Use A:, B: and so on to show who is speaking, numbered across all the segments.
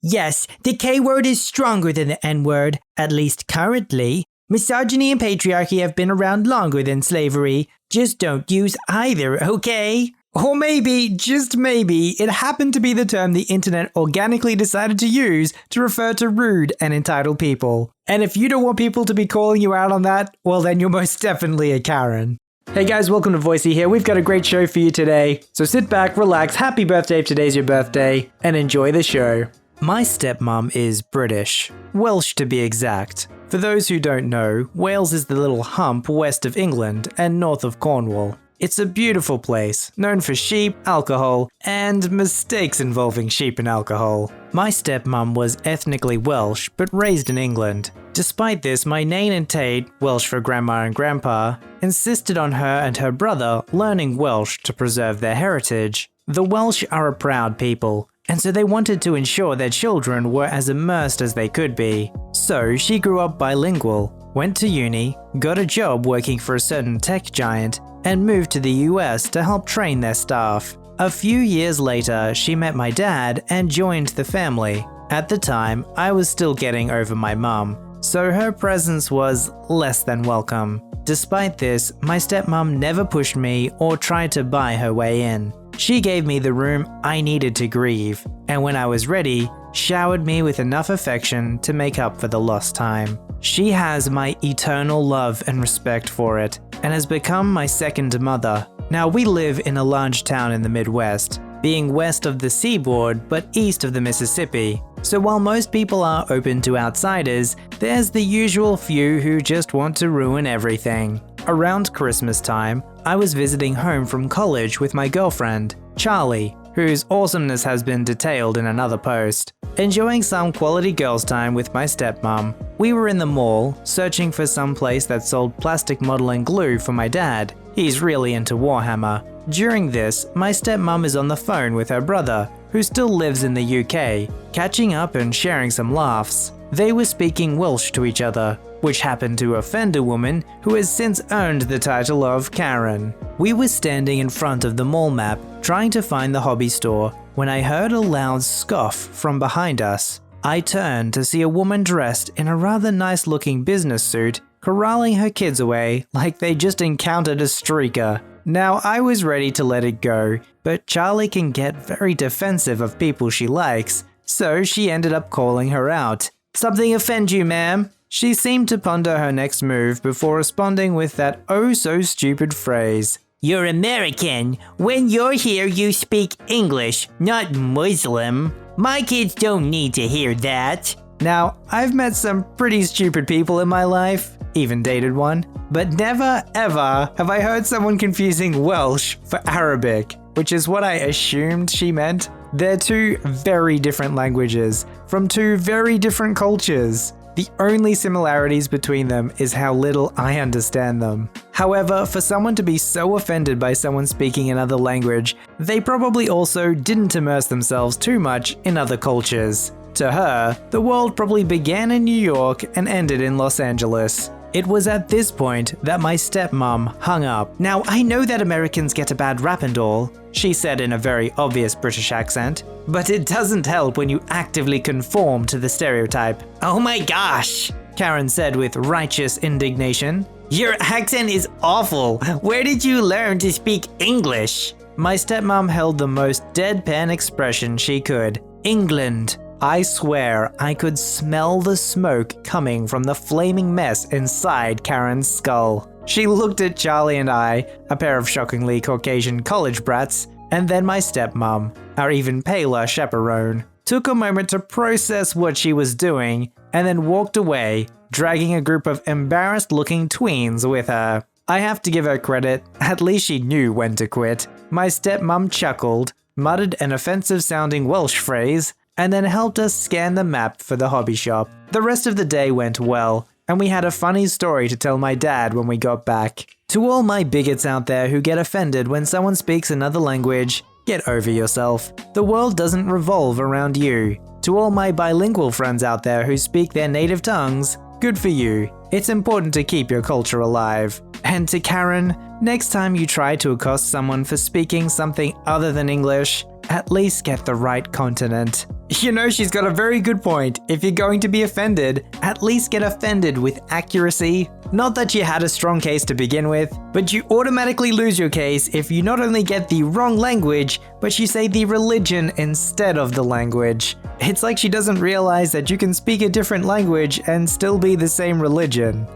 A: Yes, the K word is stronger than the N word, at least currently. Misogyny and patriarchy have been around longer than slavery. Just don't use either, okay? Or maybe, just maybe, it happened to be the term the internet organically decided to use to refer to rude and entitled people. And if you don't want people to be calling you out on that, well then you're most definitely a Karen. Hey guys, welcome to Voicey here. We've got a great show for you today. So sit back, relax, happy birthday if today's your birthday, and enjoy the show. My stepmom is British. Welsh to be exact. For those who don't know, Wales is the little hump west of England and north of Cornwall. It's a beautiful place, known for sheep, alcohol, and mistakes involving sheep and alcohol. My stepmom was ethnically Welsh, but raised in England. Despite this, my Nane and Tate, Welsh for grandma and grandpa, insisted on her and her brother learning Welsh to preserve their heritage. The Welsh are a proud people, and so they wanted to ensure their children were as immersed as they could be. So she grew up bilingual, went to uni, got a job working for a certain tech giant, and moved to the US to help train their staff. A few years later, she met my dad and joined the family. At the time, I was still getting over my mum, so her presence was less than welcome. Despite this, my stepmom never pushed me or tried to buy her way in. She gave me the room I needed to grieve, and when I was ready, showered me with enough affection to make up for the lost time. She has my eternal love and respect for it, and has become my second mother. Now we live in a large town in the Midwest, being west of the seaboard but east of the Mississippi. So while most people are open to outsiders, there's the usual few who just want to ruin everything. Around Christmas time, I was visiting home from college with my girlfriend, Charlie, whose awesomeness has been detailed in another post. Enjoying some quality girls' time with my stepmom, we were in the mall, searching for some place that sold plastic modeling glue for my dad. He's really into Warhammer. During this, my stepmom is on the phone with her brother, who still lives in the UK, catching up and sharing some laughs. They were speaking Welsh to each other, which happened to offend a woman who has since earned the title of Karen. We were standing in front of the mall map, trying to find the hobby store, when I heard a loud scoff from behind us. I turned to see a woman dressed in a rather nice-looking business suit, corralling her kids away like they just encountered a streaker. Now, I was ready to let it go, but Charlie can get very defensive of people she likes, so she ended up calling her out. "Something offend you, ma'am?" She seemed to ponder her next move before responding with that oh-so-stupid phrase. "You're American. When you're here, you speak English, not Muslim. My kids don't need to hear that." Now, I've met some pretty stupid people in my life, even dated one, but never ever have I heard someone confusing Welsh for Arabic, which is what I assumed she meant. They're two very different languages, from two very different cultures. The only similarities between them is how little I understand them. However, for someone to be so offended by someone speaking another language, they probably also didn't immerse themselves too much in other cultures. To her, the world probably began in New York and ended in Los Angeles. It was at this point that my stepmom hung up. "Now, I know that Americans get a bad rap and all," she said in a very obvious British accent, "but it doesn't help when you actively conform to the stereotype." "Oh my gosh," Karen said with righteous indignation. "Your accent is awful. Where did you learn to speak English?" My stepmom held the most deadpan expression she could. "England." I swear I could smell the smoke coming from the flaming mess inside Karen's skull. She looked at Charlie and I, a pair of shockingly Caucasian college brats, and then my stepmom, our even paler chaperone, took a moment to process what she was doing, and then walked away, dragging a group of embarrassed-looking tweens with her. I have to give her credit, at least she knew when to quit. My stepmom chuckled, muttered an offensive-sounding Welsh phrase, and then helped us scan the map for the hobby shop. The rest of the day went well, and we had a funny story to tell my dad when we got back. To all my bigots out there who get offended when someone speaks another language, get over yourself. The world doesn't revolve around you. To all my bilingual friends out there who speak their native tongues, good for you. It's important to keep your culture alive. And to Karen, next time you try to accost someone for speaking something other than English, at least get the right continent. You know, she's got a very good point. If you're going to be offended, at least get offended with accuracy. Not that you had a strong case to begin with, but you automatically lose your case if you not only get the wrong language, but you say the religion instead of the language. It's like she doesn't realize that you can speak a different language and still be the same religion.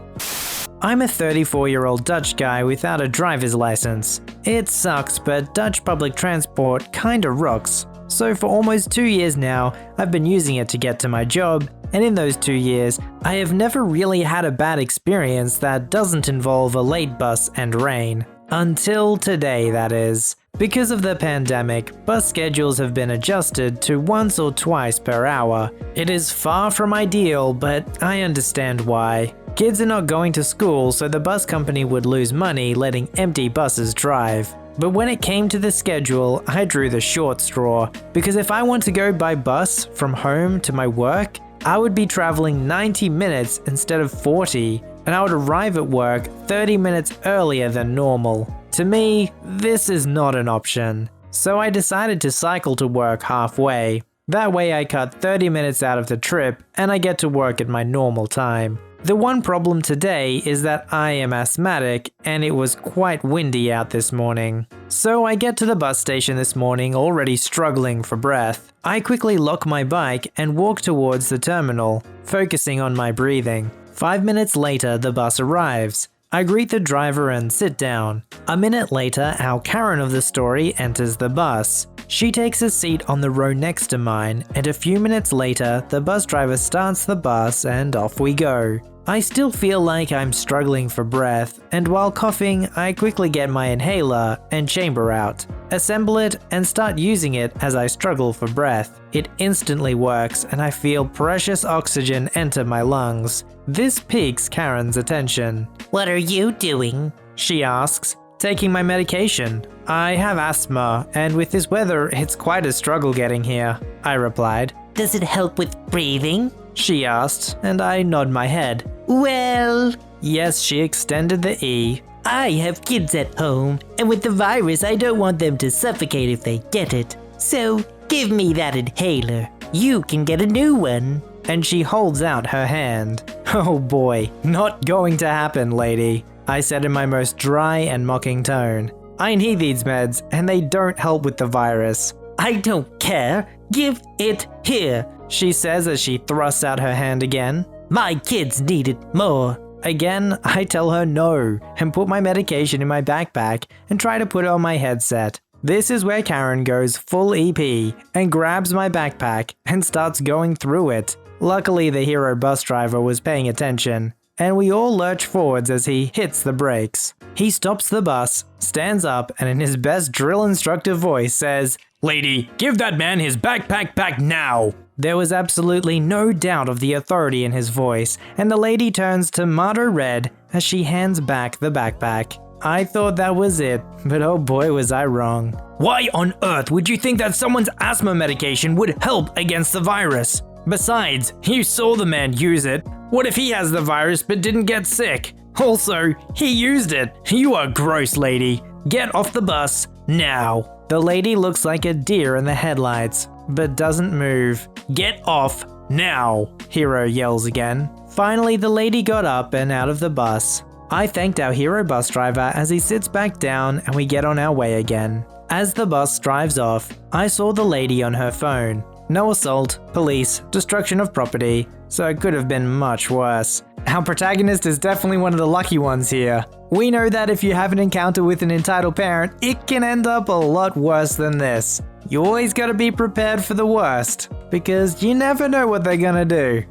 A: I'm a 34-year-old Dutch guy without a driver's license. It sucks, but Dutch public transport kinda rocks. So for almost 2 years now, I've been using it to get to my job, and in those 2 years, I have never really had a bad experience that doesn't involve a late bus and rain. Until today, that is. Because of the pandemic, bus schedules have been adjusted to once or twice per hour. It is far from ideal, but I understand why. Kids are not going to school, so the bus company would lose money letting empty buses drive. But when it came to the schedule, I drew the short straw, because if I want to go by bus from home to my work, I would be traveling 90 minutes instead of 40, and I would arrive at work 30 minutes earlier than normal. To me, this is not an option. So I decided to cycle to work halfway. That way I cut 30 minutes out of the trip, and I get to work at my normal time. The one problem today is that I am asthmatic and it was quite windy out this morning. So I get to the bus station this morning already struggling for breath. I quickly lock my bike and walk towards the terminal, focusing on my breathing. 5 minutes later, the bus arrives. I greet the driver and sit down. A minute later, our Karen of the story enters the bus. She takes a seat on the row next to mine, and a few minutes later, the bus driver starts the bus and off we go. I still feel like I'm struggling for breath, and while coughing, I quickly get my inhaler and chamber out, assemble it, and start using it as I struggle for breath. It instantly works, and I feel precious oxygen enter my lungs. This piques Karen's attention.
B: "What are you doing?"
A: she asks. "Taking my medication. I have asthma, and with this weather, it's quite a struggle getting here," I replied.
B: "Does it help with breathing?"
A: she asked, and I nod my head.
B: "Well..."
A: Yes, she extended the E.
B: "I have kids at home, and with the virus I don't want them to suffocate if they get it. So, give me that inhaler. You can get a new one."
A: And she holds out her hand. "Oh boy, not going to happen, lady," I said in my most dry and mocking tone. "I need these meds, and they don't help with the virus."
B: "I don't care. Give it here,"
A: she says as she thrusts out her hand again.
B: "My kids need it more."
A: Again, I tell her no, and put my medication in my backpack and try to put it on my headset. This is where Karen goes full EP and grabs my backpack and starts going through it. Luckily, the hero bus driver was paying attention, and we all lurch forwards as he hits the brakes. He stops the bus, stands up, and in his best drill instructor voice says, "Lady, give that man his backpack back now!" There was absolutely no doubt of the authority in his voice, and the lady turns tomato red as she hands back the backpack. I thought that was it, but oh boy was I wrong. "Why on earth would you think that someone's asthma medication would help against the virus? Besides, you saw the man use it. What if he has the virus but didn't get sick? Also, he used it. You are gross, lady. Get off the bus now." The lady looks like a deer in the headlights, but doesn't move. "Get off now," Hero yells again. Finally, the lady got up and out of the bus. I thanked our hero bus driver as he sits back down and we get on our way again. As the bus drives off, I saw the lady on her phone. No assault, police, destruction of property, so it could have been much worse. Our protagonist is definitely one of the lucky ones here. We know that if you have an encounter with an entitled parent, it can end up a lot worse than this. You always gotta be prepared for the worst, because you never know what they're gonna do.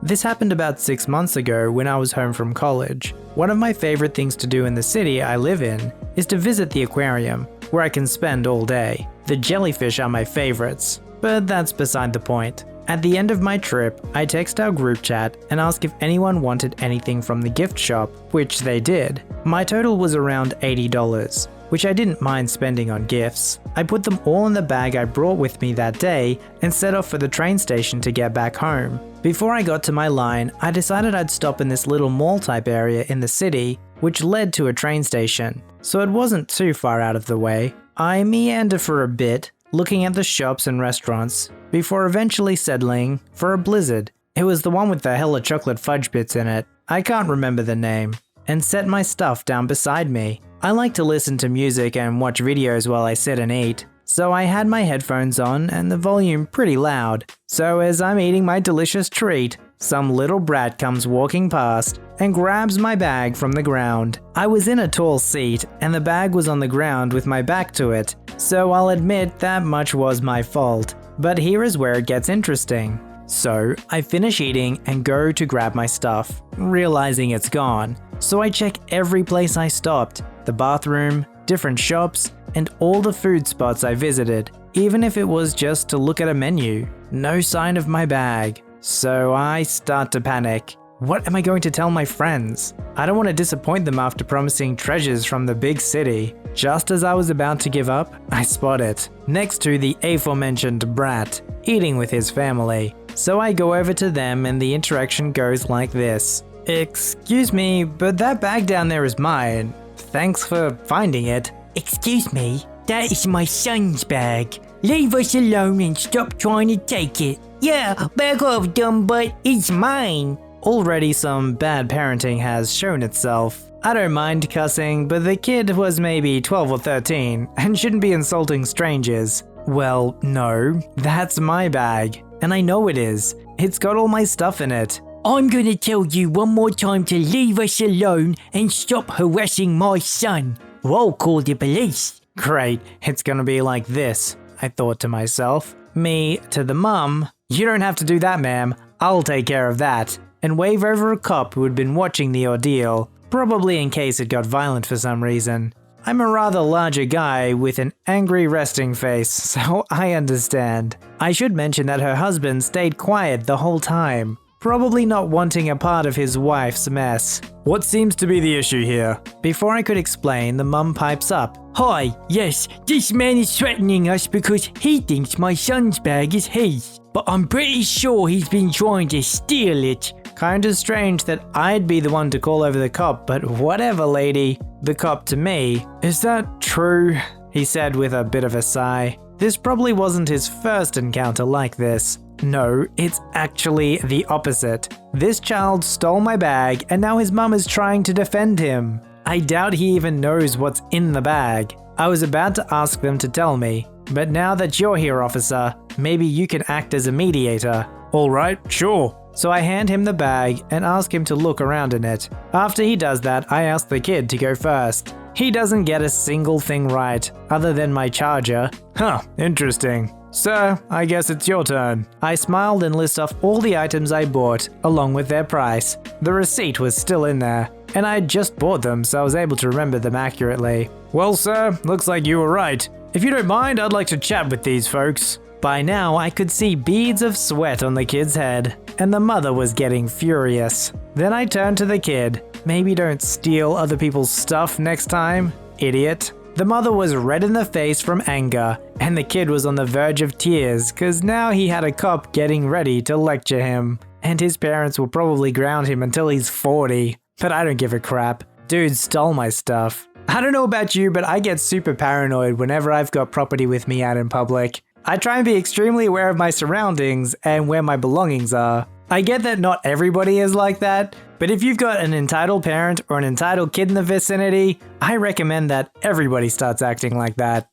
A: This happened about 6 months ago when I was home from college. One of my favorite things to do in the city I live in is to visit the aquarium, where I can spend all day. The jellyfish are my favorites, but that's beside the point. At the end of my trip, I text our group chat and ask if anyone wanted anything from the gift shop, which they did. My total was around $80, which I didn't mind spending on gifts. I put them all in the bag I brought with me that day and set off for the train station to get back home. Before I got to my line, I decided I'd stop in this little mall type area in the city, which led to a train station, so it wasn't too far out of the way. I meander for a bit, looking at the shops and restaurants, before eventually settling for a Blizzard. It was the one with the hella chocolate fudge bits in it. I can't remember the name. And set my stuff down beside me. I like to listen to music and watch videos while I sit and eat, so I had my headphones on and the volume pretty loud. So as I'm eating my delicious treat, some little brat comes walking past and grabs my bag from the ground. I was in a tall seat and the bag was on the ground with my back to it, so I'll admit that much was my fault. But here is where it gets interesting. So I finish eating and go to grab my stuff, realizing it's gone. So I check every place I stopped, the bathroom, different shops, and all the food spots I visited, even if it was just to look at a menu. No sign of my bag. So I start to panic. What am I going to tell my friends? I don't want to disappoint them after promising treasures from the big city. Just as I was about to give up, I spot it, next to the aforementioned brat, eating with his family. So I go over to them and the interaction goes like this. Excuse me, but that bag down there is mine. Thanks for finding it.
B: Excuse me, that is my son's bag. Leave us alone and stop trying to take it. Yeah, back off, dumb butt, it's mine.
A: Already some bad parenting has shown itself. I don't mind cussing, but the kid was maybe 12 or 13 and shouldn't be insulting strangers. Well, no, that's my bag. And I know it is. It's got all my stuff in it.
B: I'm gonna tell you one more time to leave us alone and stop harassing my son, or I'll call the police.
A: Great, it's gonna be like this, I thought to myself. Me to the mum, you don't have to do that, ma'am. I'll take care of that. And wave over a cop who had been watching the ordeal, probably in case it got violent for some reason. I'm a rather larger guy with an angry resting face, so I understand. I should mention that her husband stayed quiet the whole time, probably not wanting a part of his wife's mess. What seems to be the issue here? Before I could explain, the mum pipes up.
B: Hi, yes, this man is threatening us because he thinks my son's bag is his, but I'm pretty sure he's been trying to steal it.
A: Kinda strange that I'd be the one to call over the cop, but whatever, lady. The cop to me. Is that true? He said with a bit of a sigh. This probably wasn't his first encounter like this. No, it's actually the opposite. This child stole my bag and now his mum is trying to defend him. I doubt he even knows what's in the bag. I was about to ask them to tell me, but now that you're here, officer, maybe you can act as a mediator. Alright, sure. So I hand him the bag and ask him to look around in it. After he does that, I ask the kid to go first. He doesn't get a single thing right, other than my charger. Huh, interesting. Sir, I guess it's your turn. I smiled and list off all the items I bought, along with their price. The receipt was still in there, and I had just bought them, so I was able to remember them accurately. Well, sir, looks like you were right. If you don't mind, I'd like to chat with these folks. By now, I could see beads of sweat on the kid's head, and the mother was getting furious. Then I turned to the kid. Maybe don't steal other people's stuff next time, idiot. The mother was red in the face from anger, and the kid was on the verge of tears cause now he had a cop getting ready to lecture him. And his parents will probably ground him until he's 40. But I don't give a crap. Dude stole my stuff. I don't know about you, but I get super paranoid whenever I've got property with me out in public. I try and be extremely aware of my surroundings and where my belongings are. I get that not everybody is like that, but if you've got an entitled parent or an entitled kid in the vicinity, I recommend that everybody starts acting like that.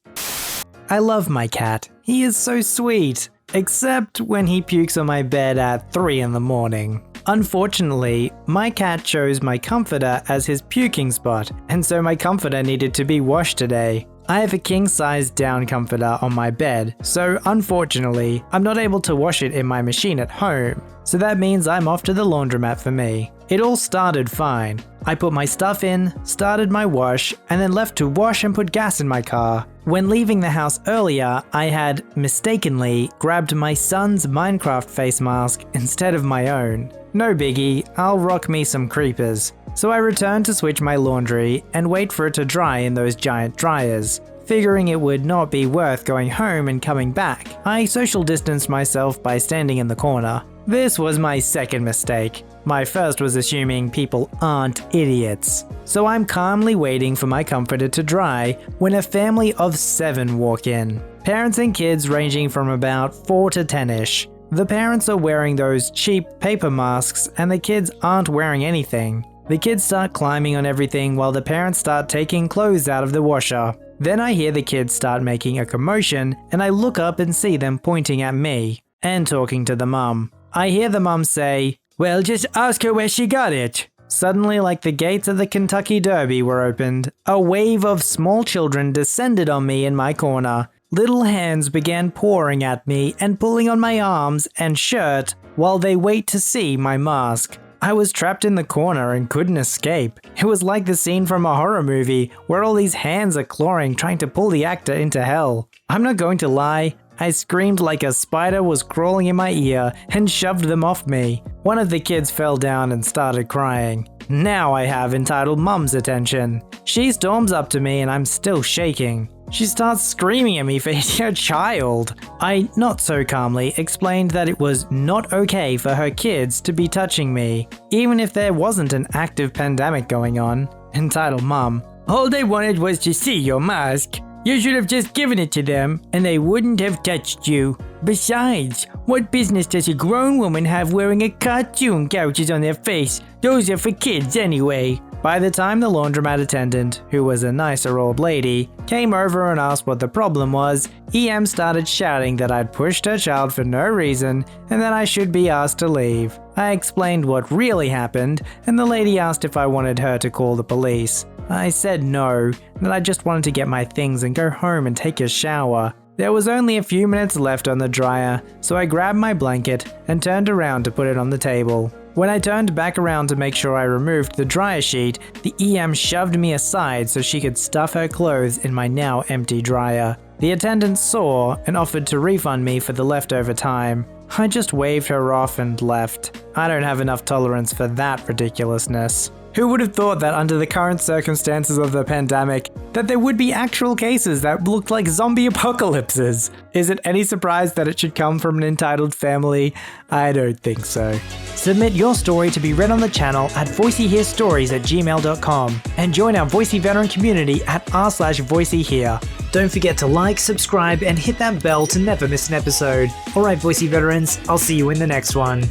A: I love my cat. He is so sweet, except when he pukes on my bed at 3 in the morning. Unfortunately, my cat chose my comforter as his puking spot, and so my comforter needed to be washed today. I have a king-size down comforter on my bed, so unfortunately, I'm not able to wash it in my machine at home. So that means I'm off to the laundromat for me. It all started fine. I put my stuff in, started my wash, and then left to wash and put gas in my car. When leaving the house earlier, I had mistakenly grabbed my son's Minecraft face mask instead of my own. No biggie, I'll rock me some creepers. So I returned to switch my laundry and wait for it to dry in those giant dryers. Figuring it would not be worth going home and coming back, I social distanced myself by standing in the corner. This was my second mistake. My first was assuming people aren't idiots. So I'm calmly waiting for my comforter to dry when a family of 7 walk in. Parents and kids ranging from about 4 to 10ish. The parents are wearing those cheap paper masks and the kids aren't wearing anything. The kids start climbing on everything while the parents start taking clothes out of the washer. Then I hear the kids start making a commotion and I look up and see them pointing at me and talking to the mum. I hear the mum say, "Well, just ask her where she got it." Suddenly, like the gates of the Kentucky Derby were opened, a wave of small children descended on me in my corner. Little hands began pouring at me and pulling on my arms and shirt while they wait to see my mask. I was trapped in the corner and couldn't escape. It was like the scene from a horror movie where all these hands are clawing trying to pull the actor into hell. I'm not going to lie, I screamed like a spider was crawling in my ear and shoved them off me. One of the kids fell down and started crying. Now I have entitled Mum's attention. She storms up to me and I'm still shaking. She starts screaming at me for hitting her child. I, not so calmly, explained that it was not okay for her kids to be touching me, even if there wasn't an active pandemic going on. Entitled Mum, "All they wanted was to see your mask. You should have just given it to them and they wouldn't have touched you. Besides, what business does a grown woman have wearing a cartoon couches on their face? Those are for kids anyway." By the time the laundromat attendant, who was a nicer old lady, came over and asked what the problem was, EM started shouting that I'd pushed her child for no reason and that I should be asked to leave. I explained what really happened and the lady asked if I wanted her to call the police. I said no, that I just wanted to get my things and go home and take a shower. There was only a few minutes left on the dryer, so I grabbed my blanket and turned around to put it on the table. When I turned back around to make sure I removed the dryer sheet, the EM shoved me aside so she could stuff her clothes in my now empty dryer. The attendant saw and offered to refund me for the leftover time. I just waved her off and left. I don't have enough tolerance for that ridiculousness. Who would have thought that under the current circumstances of the pandemic, that there would be actual cases that looked like zombie apocalypses? Is it any surprise that it should come from an entitled family? I don't think so. Submit your story to be read on the channel at voiceyherestories@gmail.com and join our Voicey veteran community at r/VoiceyHere. Don't forget to like, subscribe, and hit that bell to never miss an episode. Alright Voicey veterans, I'll see you in the next one.